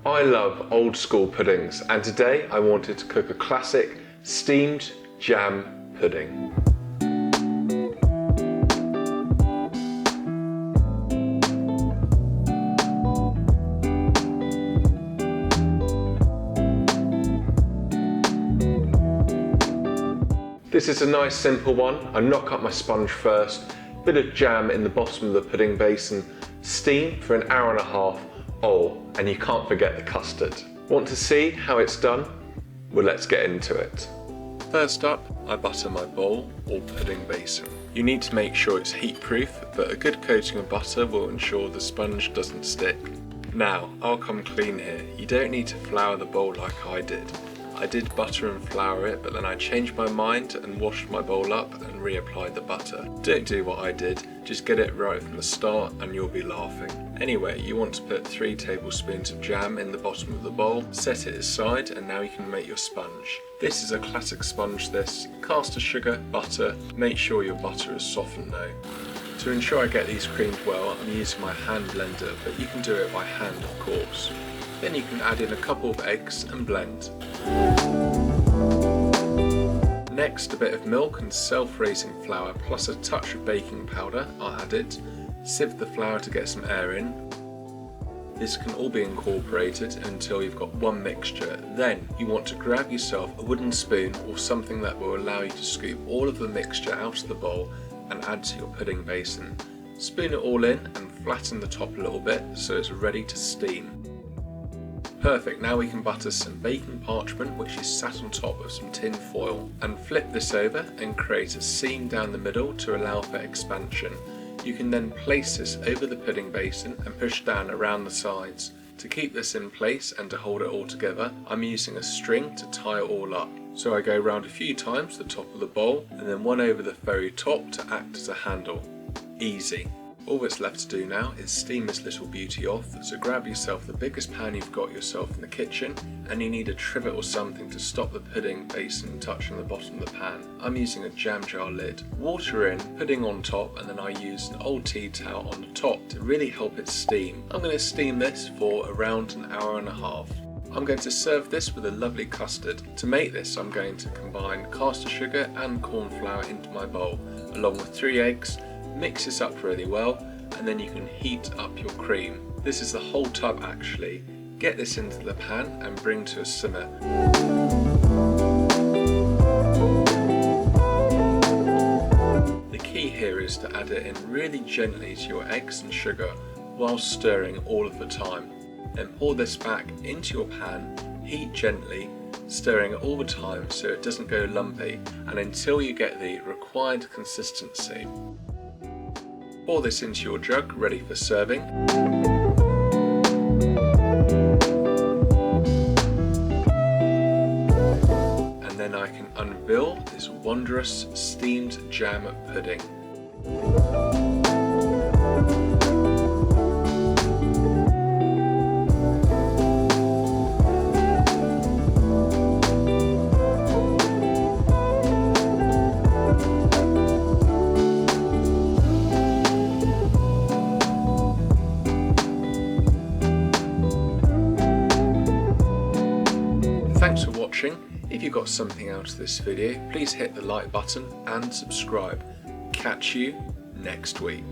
I love old school puddings, and today I wanted to cook a classic steamed jam pudding. This is a nice simple one. I knock up my sponge first, bit of jam in the bottom of the pudding basin, steam for an hour and a half. Oh, and you can't forget the custard. Want to see how it's done? Well, let's get into it. First up, I butter my bowl or pudding basin. You need to make sure it's heat proof, but a good coating of butter will ensure the sponge doesn't stick. Now, I'll come clean here. You don't need to flour the bowl like I did. I did butter and flour it, but then I changed my mind and washed my bowl up and reapplied the butter. Don't do what I did, just get it right from the start and you'll be laughing. Anyway, you want to put 3 tablespoons of jam in the bottom of the bowl, set it aside, and now you can make your sponge. This is a classic sponge this. Caster sugar, butter, make sure your butter is softened though. To ensure I get these creamed well, I'm using my hand blender, but you can do it by hand of course. Then you can add in a couple of eggs and blend. Next, a bit of milk and self-raising flour plus a touch of baking powder are added. Sieve the flour to get some air in. This can all be incorporated until you've got one mixture. Then you want to grab yourself a wooden spoon or something that will allow you to scoop all of the mixture out of the bowl and add to your pudding basin. Spoon it all in and flatten the top a little bit so it's ready to steam. Perfect, now we can butter some baking parchment which is sat on top of some tin foil and flip this over and create a seam down the middle to allow for expansion. You can then place this over the pudding basin and push down around the sides. To keep this in place and to hold it all together, I'm using a string to tie it all up. So I go round a few times the top of the bowl and then one over the very top to act as a handle. Easy. All that's left to do now is steam this little beauty off, so grab yourself the biggest pan you've got yourself in the kitchen, and you need a trivet or something to stop the pudding basin touching the bottom of the pan. I'm using a jam jar lid. Water in, pudding on top, and then I use an old tea towel on the top to really help it steam. I'm going to steam this for around an hour and a half. I'm going to serve this with a lovely custard. To make this, I'm going to combine caster sugar and corn flour into my bowl, along with 3 eggs. Mix this up really well and then you can heat up your cream. This is the whole tub actually. Get this into the pan and bring to a simmer. The key here is to add it in really gently to your eggs and sugar while stirring all of the time. Then pour this back into your pan, heat gently, stirring it all the time so it doesn't go lumpy and until you get the required consistency. Pour this into your jug, ready for serving. And then I can unveil this wondrous steamed jam pudding. Thanks for watching. If you got something out of this video, please hit the like button and subscribe. Catch you next week.